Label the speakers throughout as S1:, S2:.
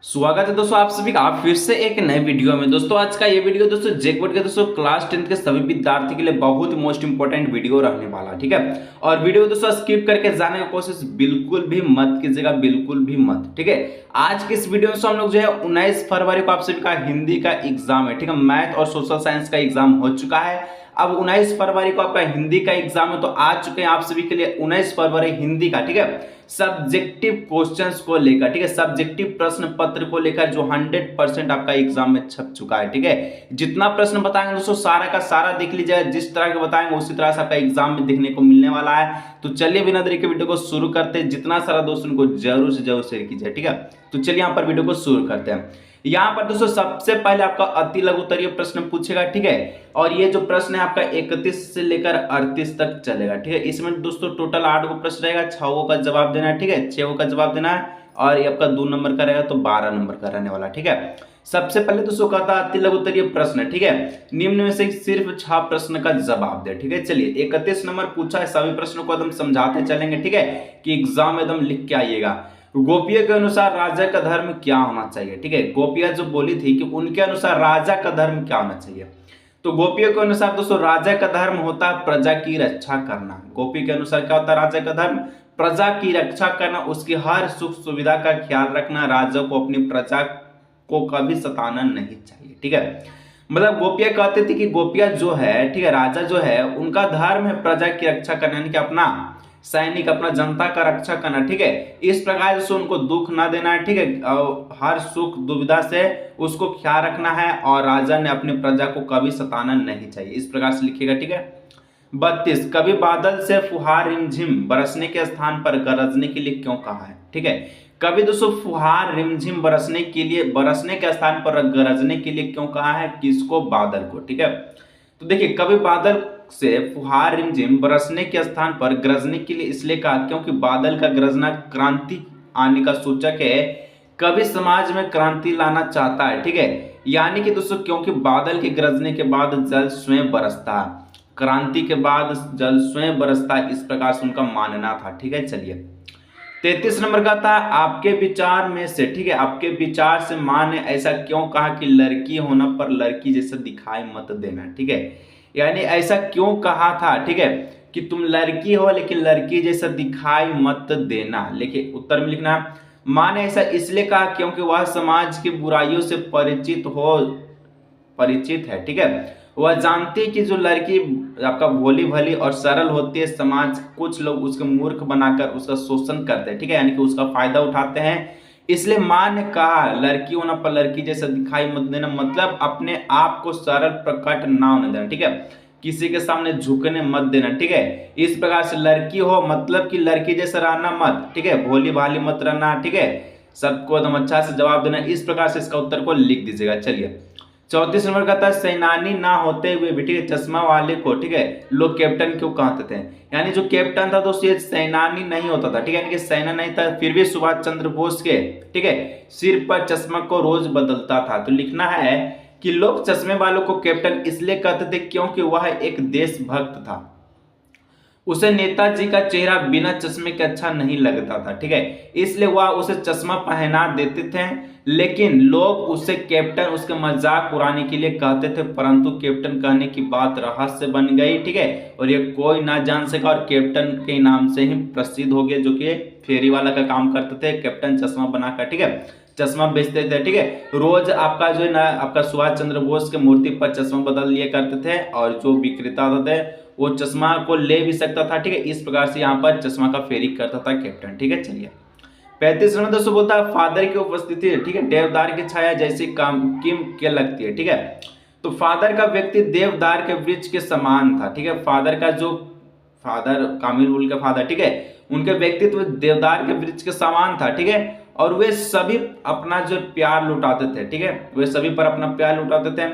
S1: स्वागत है दोस्तों आप सभी का फिर से एक नए वीडियो में। दोस्तों आज का ये वीडियो दोस्तों जैकपॉट के दोस्तों क्लास 10 के सभी विद्यार्थी के लिए बहुत मोस्ट इंपॉर्टेंट वीडियो रहने वाला, ठीक है। और वीडियो दोस्तों स्किप करके जाने की कोशिश बिल्कुल भी मत कीजिएगा, बिल्कुल भी मत, ठीक है। आज के इस वीडियो में हम लोग जो है 19 फरवरी को आप सभी का हिंदी का एग्जाम है, ठीक है। मैथ और सोशल साइंस का एग्जाम हो चुका है। अब 19 फरवरी को आपका हिंदी का एग्जाम है, तो आ चुके हैं आप सभी के लिए 19 फरवरी हिंदी का, ठीक है, सब्जेक्टिव क्वेश्चंस को लेकर, ठीक है, सब्जेक्टिव प्रश्न पत्र को लेकर जो 100% आपका एग्जाम में छप चुका है, ठीक है। जितना प्रश्न बताएंगे दोस्तों सारा का सारा देख लीजिए, जिस तरह के बताएंगे उसी तरह से आपका एग्जाम में देखने को मिलने वाला है। तो चलिए बिना देरी के वीडियो को शुरू करते हैं। जितना सारा दोस्त उनको जरूर से जरूर शेयर कीजिए, ठीक है। तो चलिए यहाँ पर वीडियो को शुरू करते हैं। यहाँ पर दोस्तों सबसे पहले आपका अति लघु उत्तरीय प्रश्न पूछेगा, ठीक है। और ये जो प्रश्न है आपका 31 से लेकर 38 तक चलेगा, ठीक है। इसमें दोस्तों टोटल 8 गो प्रश्न रहेगा, 6 का जवाब देना है, ठीक है, 6 का जवाब देना है। और ये आपका 2 नंबर का रहेगा, तो 12 नंबर का रहने वाला, ठीक है। सबसे पहले दोस्तों कहता है अति लघु उत्तरीय प्रश्न, ठीक है, निम्न में से सिर्फ 6 प्रश्न का जवाब दे, ठीक है। चलिए 31 नंबर पूछा है, सभी प्रश्नों को एकदम समझाते चलेंगे, ठीक है, कि एग्जाम एकदम लिख के आइएगा। गोपियों के अनुसार राजा का धर्म क्या होना चाहिए, ठीक है। गोपियां जो बोली थी कि उनके अनुसार राजा का धर्म क्या होना चाहिए, तो गोपियों के अनुसार दोस्तों राजा का धर्म होता है प्रजा की रक्षा करना। गोपी के अनुसार क्या होता है राजा का धर्म? प्रजा की रक्षा करना, उसकी हर सुख सुविधा का ख्याल रखना। राजा को अपनी प्रजा को कभी सताना नहीं चाहिए, ठीक है। मतलब गोपियां कहते थे कि गोपियां जो है, ठीक है, राजा जो है उनका धर्म है प्रजा की रक्षा करना, यानी कि अपना सैनिक, अपना जनता का रक्षा करना, ठीक है। इस प्रकार से उनको दुख ना देना है, ठीक है, और हर सुख दुविधा से उसको ख्याल रखना है। और राजा ने अपनी प्रजा को कभी सताना नहीं चाहिए, इस प्रकार से लिखिएगा, ठीक है। 32 कभी बादल से फुहार रिमझिम बरसने के स्थान पर गरजने के लिए क्यों कहा है, ठीक है। कभी दोस्तों फुहार रिमझिम बरसने के लिए, बरसने के स्थान पर गरजने के लिए क्यों कहा है? किसको? बादल को, ठीक है। तो देखिए कभी बादल से फुहार रिमझिम बरसने के स्थान पर गरजने के लिए इसलिए कहा क्योंकि बादल का गरजना क्रांति आने का सूचक है। कभी समाज में क्रांति लाना चाहता है, ठीक है। यानी कि दोस्तों क्योंकि बादल के गरजने के बाद जल स्वयं बरसता है, क्रांति के बाद जल स्वयं बरसता है, इस प्रकार से उनका मानना था, ठीक है। चलिए 33 नंबर का था आपके विचार में से, ठीक है, आपके विचार से मां ने ऐसा क्यों कहा कि लड़की होने पर लड़की जैसा दिखाई मत देना, ठीक है। यानी ऐसा क्यों कहा था, ठीक है, कि तुम लड़की हो लेकिन लड़की जैसा दिखाई मत देना। लिखिए उत्तर में लिखना मां ने ऐसा इसलिए कहा क्योंकि वह समाज की बुराइयों से परिचित है, ठीक है। वह जानती है कि जो लड़की आपका भोली भली और सरल होती है, समाज कुछ लोग उसको मूर्ख बनाकर उसका शोषण करते हैं, ठीक है, यानी कि उसका फायदा उठाते हैं। इसलिए मां ने कहा लड़की होने पर लड़की जैसा दिखाई मत देना, मतलब अपने आप को सरल प्रकट ना होने देना, ठीक है, किसी के सामने झुकने मत देना, ठीक है। इस प्रकार से लड़की हो मतलब कि लड़की जैसा रहना मत, ठीक है, भोली भाली मत रहना, ठीक है, सबको एकदम अच्छा से जवाब देना। इस प्रकार से इसका उत्तर को लिख दीजिएगा। चलिए 34 नंबर का था सेनानी ना होते हुए भी, ठीक है, चश्मा वाले को, ठीक है, लोग कैप्टन क्यों कहते थे। यानी जो कैप्टन था दोस्तों ये सेनानी नहीं होता था, ठीक है, यानी कि सेना नहीं था, फिर भी सुभाष चंद्र बोस के, ठीक है, सिर पर चश्मा को रोज बदलता था। तो लिखना है कि लोग चश्मे वालों को कैप्टन इसलिए कहते थे क्योंकि वह एक देशभक्त था। उसे नेताजी का चेहरा बिना चश्मे के अच्छा नहीं लगता था, ठीक है, इसलिए वह उसे चश्मा पहना देते थे। लेकिन लोग उसे कैप्टन उसके मजाक उड़ाने के लिए कहते थे, परंतु कैप्टन कहने की बात रहस्य बन गई, ठीक है, और ये कोई ना जान सका और कैप्टन के नाम से ही प्रसिद्ध हो गए, जो कि फेरी वाला का काम करते थे, कैप्टन चश्मा बनाकर, ठीक है, चश्मा बेचते थे, ठीक है। रोज आपका जो है ना आपका सुभाष चंद्र बोस के मूर्ति पर चश्मा बदल लिया करते थे, और जो विक्रेता थे वो चश्मा को ले भी सकता था, ठीक है। इस प्रकार से यहाँ पर चश्मा का फेरी करता था कैप्टन, ठीक है। चलिए 35 नंबर दोस्तों बोलता है फादर की उपस्थिति, ठीक है, देवदार की छाया जैसी काम किम के लगती है, ठीक है। तो फादर का व्यक्ति देवदार के वृक्ष के समान था, ठीक है। फादर का जो फादर कामिल उल का फादर, ठीक है, उनके व्यक्तित्व देवदार के वृक्ष के समान था, ठीक है। और वे सभी अपना जो प्यार लुटाते थे, ठीक है, वे सभी पर अपना प्यार लुटाते थे।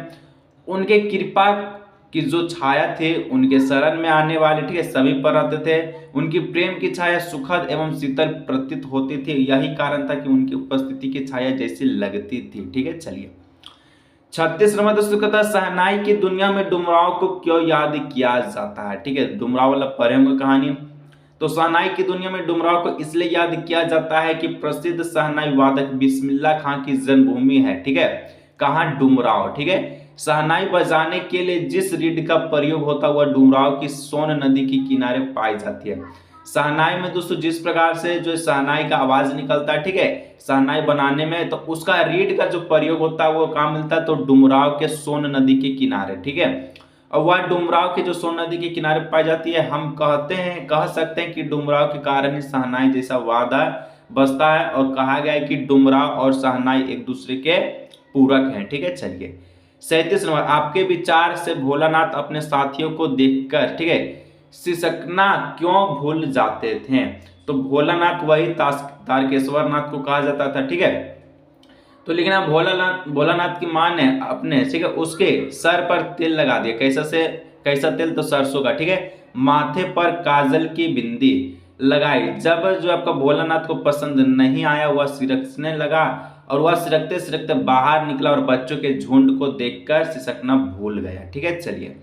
S1: उनके कृपा की जो छाया थे उनके शरण में आने वाले, ठीक है, सभी पर रहते थे। उनकी प्रेम की छाया सुखद एवं शीतल प्रतीत होती थी, यही कारण था कि उनकी उपस्थिति की छाया जैसी लगती थी, ठीक है। चलिए 36 नंबर दोस्तों कहता है शहनाई की दुनिया में डुमराव को क्यों याद किया जाता है, ठीक है। डुमराव वाला पढ़े होंगे कहानी। तो शहनाई की दुनिया में डुमरांव को इसलिए याद किया जाता है कि प्रसिद्ध शहनाई वादक बिस्मिल्लाह खां की जन्मभूमि है, ठीक है। कहाँ? डुमरांव, ठीक है। शहनाई बजाने के लिए जिस रीड का प्रयोग होता है वह डुमरांव की सोन नदी के किनारे पाई जाती है। शहनाई में दोस्तों जिस प्रकार से जो शहनाई का आवाज निकलता है, ठीक है, शहनाई बनाने में, तो उसका रीड का जो प्रयोग होता है वो कहाँ मिलता है? तो डुमरांव के सोन नदी के किनारे, ठीक है। और वह डुमरांव के जो सोन नदी के किनारे पाई जाती है। हम कह सकते हैं कि डुमरांव के कारण ही शहनाई जैसा वादा बसता है, और कहा गया है कि डुमरांव और शहनाई एक दूसरे के पूरक हैं, ठीक है। चलिए 37 नंबर, आपके विचार से भोलानाथ अपने साथियों को देखकर, ठीक है, सिसकना क्यों भूल जाते थे? तो भोलानाथ वही तारकेश्वर नाथ को कहा जाता था, ठीक है। तो लिखना भोलानाथ की मां ने अपने, ठीक है, उसके सर पर तेल लगा दिया। कैसा तेल? तो सरसों का, ठीक है। माथे पर काजल की बिंदी लगाई। जब जो आपका भोलानाथ को पसंद नहीं आया, वह सिरकने लगा, और वह सिरकते सिरकते बाहर निकला और बच्चों के झुंड को देखकर सिसकना भूल गया, ठीक है। चलिए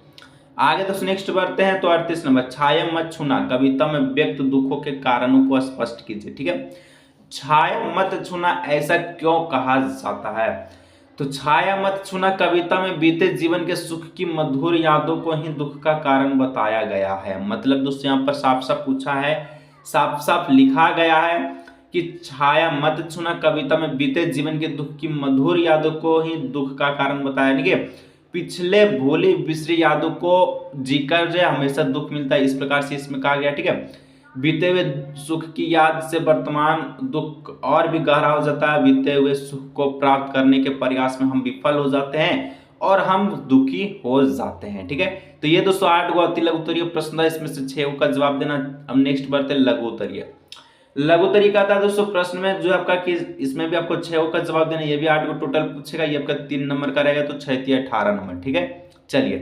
S1: आगे तो नेक्स्ट बढ़ते हैं। तो 38 नंबर, छाया मत छूना कविता में व्यक्त दुखों के कारणों को स्पष्ट कीजिए, ठीक है। छाया मत छूना ऐसा क्यों कहा जाता है? तो छाया मत छूना कविता में बीते जीवन के सुख की मधुर यादों को ही दुख का कारण बताया गया है। मतलब दोस्तों यहाँ पर साफ साफ पूछा है, साफ साफ लिखा गया है कि छाया मत छूना कविता में बीते जीवन के दुख की मधुर यादों को ही दुख का कारण बताया, नहीं कि पिछले भूली बिसरी यादों को जीकर जो हमेशा दुख मिलता है, इस प्रकार से इसमें कहा गया, ठीक है। बीते हुए सुख की याद से वर्तमान दुख और भी गहरा हो जाता है। बीते हुए सुख को प्राप्त करने के प्रयास में हम विफल हो जाते हैं और हम दुखी हो जाते हैं, ठीक है। तो ये दोस्तों 8 गो अति लघु उत्तरीय प्रश्न था, इसमें से 6 का जवाब देना। अब नेक्स्ट बढ़ते लघु उत्तरीय। लघु उत्तरीय का था दोस्तों प्रश्न में जो आपका कि इसमें भी आपको 6 का जवाब देना, ये भी 8 को टोटल पूछेगा, ये आपका 3 नंबर का रहेगा, तो 6 3 18 नंबर, ठीक है। चलिए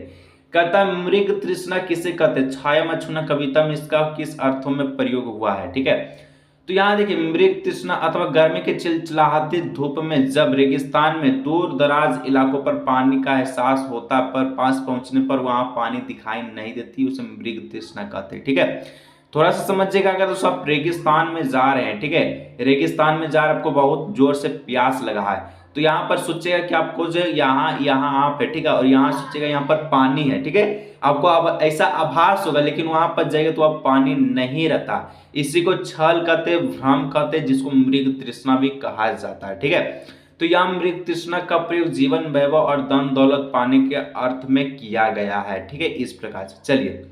S1: कहता मृग तृष्णा किसे कहते? छाया मत छूना कविता में इसका किस अर्थों में प्रयोग हुआ है, ठीक है। तो यहाँ देखिए मृग तृष्णा अथवा गर्मी के चिलचिलाहती धूप में जब रेगिस्तान में दूर दराज इलाकों पर पानी का एहसास होता पर पास पहुंचने पर वहां पानी दिखाई नहीं देती, उसे मृग तृष्णा कहते हैं, ठीक है। थोड़ा सा समझिएगा, अगर तो आप रेगिस्तान में जा रहे हैं, ठीक है, रेगिस्तान में जा रहे आपको बहुत जोर से प्यास लगा है, तो यहाँ पर सोचेगा कि आपको जो यहाँ आप है, ठीक है, और यहाँ सोचेगा यहाँ पर पानी है, ठीक है। आपको अब ऐसा आभास होगा, लेकिन वहां पर जाएगा तो अब पानी नहीं रहता। इसी को छल कहते, भ्रम कहते, जिसको मृग तृष्णा भी कहा जाता है, ठीक है। तो यह मृग तृष्णा का प्रयोग जीवन वैभव और धन दौलत पाने के अर्थ में किया गया है, ठीक है, इस प्रकार से। चलिए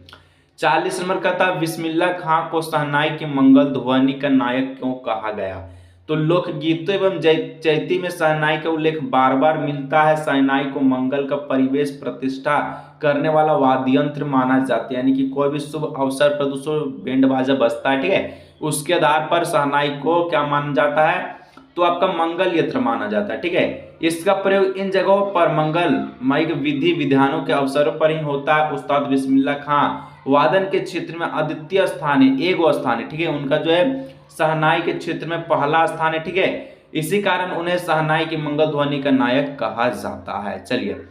S1: 40 नंबर का था बिस्मिल्लाह खां को शहनाई के मंगल ध्वनि का नायक क्यों कहा गया? तो लोकगीतों एवं चैती में शहनाई का उल्लेख बार बार मिलता है। शहनाई को मंगल का परिवेश प्रतिष्ठा करने वाला वाद्य यंत्र माना जाता है, यानी कि कोई भी शुभ अवसर पर दोस्तों बैंड बाजा बजता है, ठीक है, उसके आधार पर शहनाई को क्या माना जाता है? तो आपका मंगल यंत्र माना जाता है, ठीक है। इसका प्रयोग इन जगहों पर मंगलमय विधि विधानों के अवसरों पर ही होता है। उस्ताद बिस्मिल्लाह खां वादन के क्षेत्र में अद्वितीय स्थान है, एगो स्थान है, ठीक है, उनका जो है शहनाई के क्षेत्र में पहला स्थान है, ठीक है। इसी कारण उन्हें शहनाई की मंगल ध्वनि का नायक कहा जाता है। चलिए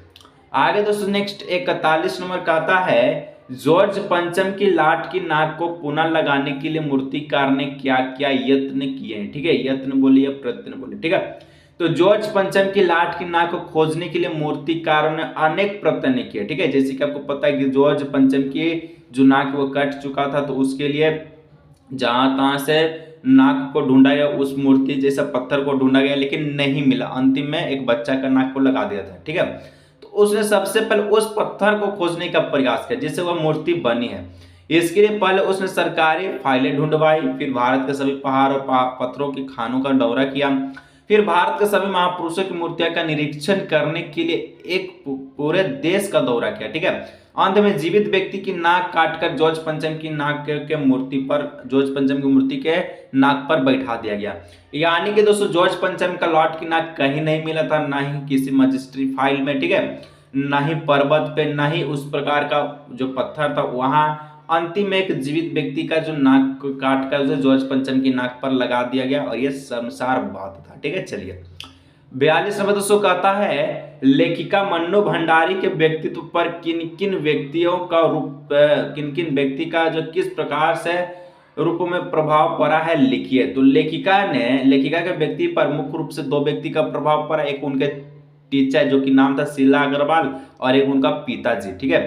S1: आगे दोस्तों नेक्स्ट 41 नंबर का आता है जॉर्ज पंचम की लाट की नाक को पुनः लगाने के लिए मूर्तिकार ने क्या क्या यत्न किए हैं, ठीक है, यत्न बोलिए प्रयत्न बोलिए, ठीक है। तो जॉर्ज पंचम की लाट की नाक को खोजने के लिए मूर्तिकारों ने अनेक प्रयत्न किए, ठीक है। जैसे कि आपको पता है कि जॉर्ज पंचम की जो नाक वो कट चुका था, तो उसके लिए जहां तहां से नाक को ढूंढा गया, उस मूर्ति जैसा पत्थर को ढूंढा गया, लेकिन नहीं मिला। अंतिम में एक बच्चा का नाक को लगा दिया था, ठीक है। तो उसने सबसे पहले उस पत्थर को खोजने का प्रयास किया जिससे वह मूर्ति बनी है। इसके लिए पहले उसने सरकारी फाइलें ढूंढवाई, फिर भारत के सभी पहाड़ और पत्थरों की खानों का दौरा किया, फिर भारत के सभी महापुरुषों की मूर्तियों का निरीक्षण करने के लिए एक पूरे देश का दौरा किया, ठीक है। अंत में जीवित व्यक्ति की नाक काटकर जॉर्ज पंचम की नाक के मूर्ति पर, जॉर्ज पंचम की मूर्ति के नाक पर बैठा दिया गया। यानी कि दोस्तों जॉर्ज पंचम का लॉट की नाक कहीं नहीं मिला था, ना ही किसी मजिस्ट्री फाइल में, ठीक है, ना ही पर्वत पे, ना ही उस प्रकार का जो पत्थर था वहां। अंतिम में एक जीवित व्यक्ति का जो नाक काट कर जॉर्ज पंचम की नाक पर लगा दिया गया, और यह शर्मसार बात था, ठीक है। चलिए 42 नंबर दोस्तों कहता है लेखिका मन्नू भंडारी के व्यक्तित्व पर किन किन व्यक्ति का जो किस प्रकार से रूप में प्रभाव पड़ा है, लिखिए। तो लेखिका के व्यक्ति पर मुख्य रूप से दो व्यक्ति का प्रभाव पड़ा, एक उनके टीचर जो कि नाम था शीला अग्रवाल और एक उनका पिताजी, ठीक है।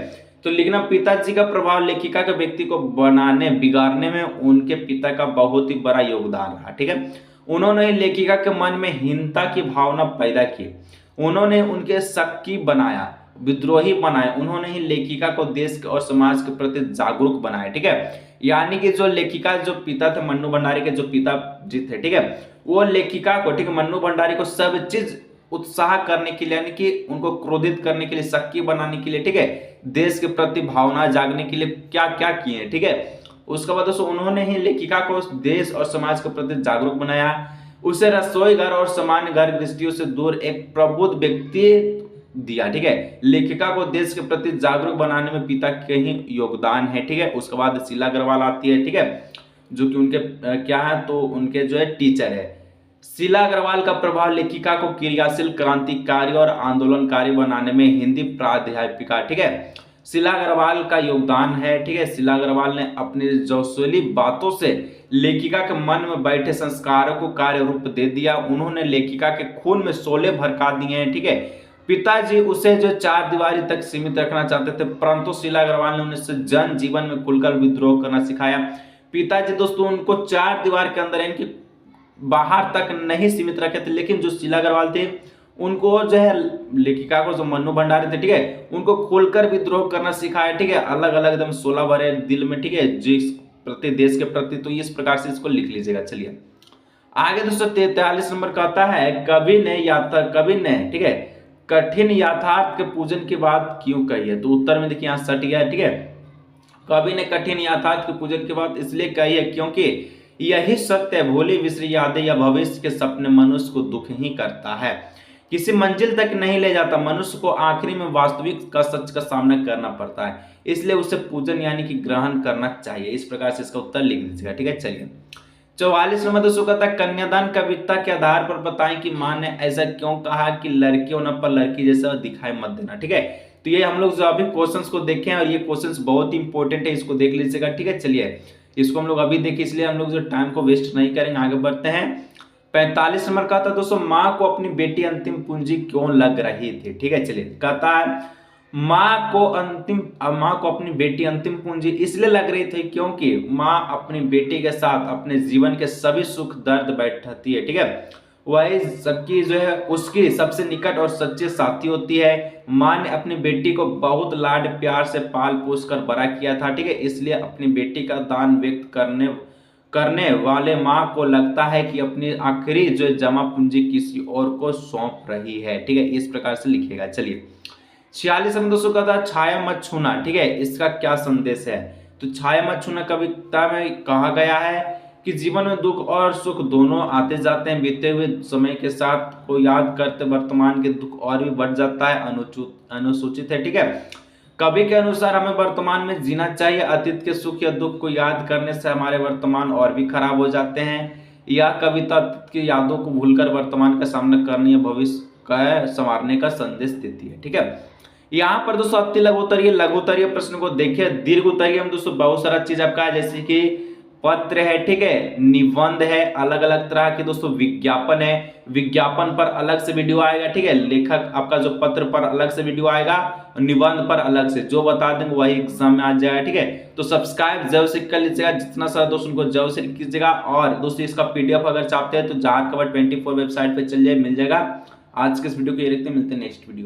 S1: तो लिखना, पिताजी का प्रभाव लेखिका के व्यक्ति को बिगाड़ने में उनके पिता का बहुत ही बड़ा योगदान रहा, ठीक है। उन्होंने लेखिका के मन में हीनता की भावना पैदा की, उन्होंने उनके शक्की बनाया, विद्रोही बनाए, उन्होंने ही लेखिका को देश और समाज के प्रति जागरूक बनाया, ठीक है। यानी कि जो लेखिका जो पिता थे, मन्नू भंडारी के जो पिताजी थे, ठीक है, वो लेखिका को, ठीक है, मन्नू भंडारी को सब चीज उत्साह करने के लिए, यानी कि उनको क्रोधित करने के लिए, शक्की बनाने के लिए, ठीक है, देश के प्रति भावना जागने के लिए क्या क्या किए, ठीक है। उसके बाद दोस्तों उन्होंने ही लेखिका को देश और समाज के प्रति जागरूक बनाया, उसे रसोई घर और सामान्य घर गृहस्थियों से दूर एक प्रबुद्ध व्यक्ति दिया, ठीक है। लेखिका को देश के प्रति जागरूक बनाने में पिता के ही योगदान है, ठीक है। उसके बाद शीला अग्रवाल आती है, ठीक है, जो कि उनके क्या है, तो उनके जो है टीचर है। शीला अग्रवाल का प्रभाव लेखिका को क्रियाशील, क्रांतिकारी और आंदोलनकारी बनाने में हिंदी प्राध्यापिका, ठीक है, शीला अग्रवाल का योगदान है, ठीक है। शीला अग्रवाल ने अपनी जोशीली बातों से लेखिका के मन में बैठे संस्कारों को कार्य रूप दे दिया, उन्होंने लेखिका के खून में शोले भड़का दिए हैं, ठीक है। पिताजी उसे जो चार दीवारी तक सीमित रखना चाहते थे, परंतु शीला अग्रवाल ने उन्हें जन जीवन में खुलकर विद्रोह करना सिखाया। पिताजी दोस्तों उनको चार दीवार के अंदर, यानी कि बाहर तक नहीं सीमित रखे थे, लेकिन जो शीला अग्रवाल थे उनको जो है लेखिका को, जो मन्नू भंडारी थे, ठीक है, उनको खोलकर विद्रोह करना सिखाया, ठीक है, अलग अलग एकदम 16 भरे दिल में, ठीक है, जिस प्रति देश के प्रति। तो इस प्रकार से इसको लिख लीजिएगा। चलिए आगे दोस्तों 43 नंबर कहता है, कवि ने, ठीक है, कठिन यथार्थ के पूजन की बात क्यों कही है। तो उत्तर में देखिए यहाँ सट गया, ठीक है। कवि ने कठिन यथार्थ के पूजन की बात इसलिए कही है क्योंकि यही सत्य है, भोली विसरी यादें या भविष्य के सपने मनुष्य को दुख ही करता है, किसी मंजिल तक नहीं ले जाता। मनुष्य को आखिरी में वास्तविक का सच का सामना करना पड़ता है, इसलिए उसे पूजन यानी कि ग्रहण करना चाहिए। इस प्रकार से इसका उत्तर लिख दीजिएगा, ठीक है। चलिए 44 नंबर दोस्तों कहता है, कन्यादान कविता के आधार पर बताएं कि माँ ने ऐसा क्यों कहा कि लड़के होने पर लड़की जैसा दिखाई मत देना, ठीक है। तो ये हम लोग जो अभी क्वेश्चंस को देखे हैं और ये क्वेश्चंस बहुत ही इंपॉर्टेंट है, इसको देख लीजिएगा, ठीक है। चलिए इसको हम लोग अभी देखें, इसलिए हम लोग जो टाइम को वेस्ट नहीं करेंगे, आगे बढ़ते हैं। 45 नंबर का था दोस्तों, माँ को अपनी बेटी अंतिम पूंजी क्यों लग रही थी, ठीक है। चलिए कहता है, माँ को अपनी बेटी अंतिम पूंजी इसलिए लग रही थी क्योंकि माँ अपनी बेटी के साथ अपने जीवन के सभी सुख दर्द बैठती है, ठीक है। वही सबकी जो है उसकी सबसे निकट और सच्ची साथी होती है। माँ ने अपनी बेटी को बहुत लाड प्यार से पाल पोस कर बड़ा किया था, ठीक है, इसलिए अपनी बेटी का दान व्यक्त करने वाले माँ को लगता है कि अपनी आखिरी जो जमा पूंजी किसी और को सौंप रही है, ठीक है। इस प्रकार से लिखिएगा। चलिए 46 में दोस्तों का था, छाया मत छूना, ठीक है, इसका क्या संदेश है। तो छाया मत छूना कविता में कहा गया है कि जीवन में दुख और सुख दोनों आते जाते हैं, बीते हुए समय के साथ को याद करते वर्तमान के दुख और भी बढ़ जाता है, अनुसूचित है, ठीक है। कवि के अनुसार हमें वर्तमान में जीना चाहिए, अतीत के सुख या दुख को याद करने से हमारे वर्तमान और भी खराब हो जाते हैं। यह कविता अतीत की यादों को भूलकर वर्तमान का सामना करने या भविष्य का संवारने का संदेश देती है, ठीक है। यहाँ पर दोस्तों अति लघु उत्तरीय प्रश्न को देखिए। दीर्घ उत्तरीय में दोस्तों बहुत सारा चीज आपका है, जैसे कि पत्र है, ठीक है, निबंध है, अलग अलग तरह के दोस्तों विज्ञापन है, विज्ञापन पर अलग से वीडियो आएगा, ठीक है। लेखक आपका जो पत्र पर अलग से वीडियो आएगा, निबंध पर अलग से, जो बता देंगे वही एग्जाम में आ जाएगा, ठीक है। तो सब्सक्राइब जरूर से कर लीजिएगा, जितना सारा दोस्तों को जरूर से कीजिएगा। और दोस्तों इसका पीडीएफ अगर चाहते हैं तो जार कवर 24 वेबसाइट पे चल जाए, मिल जाएगा। आज के इस वीडियो को ये रखते हैं, मिलते हैं नेक्स्ट वीडियो।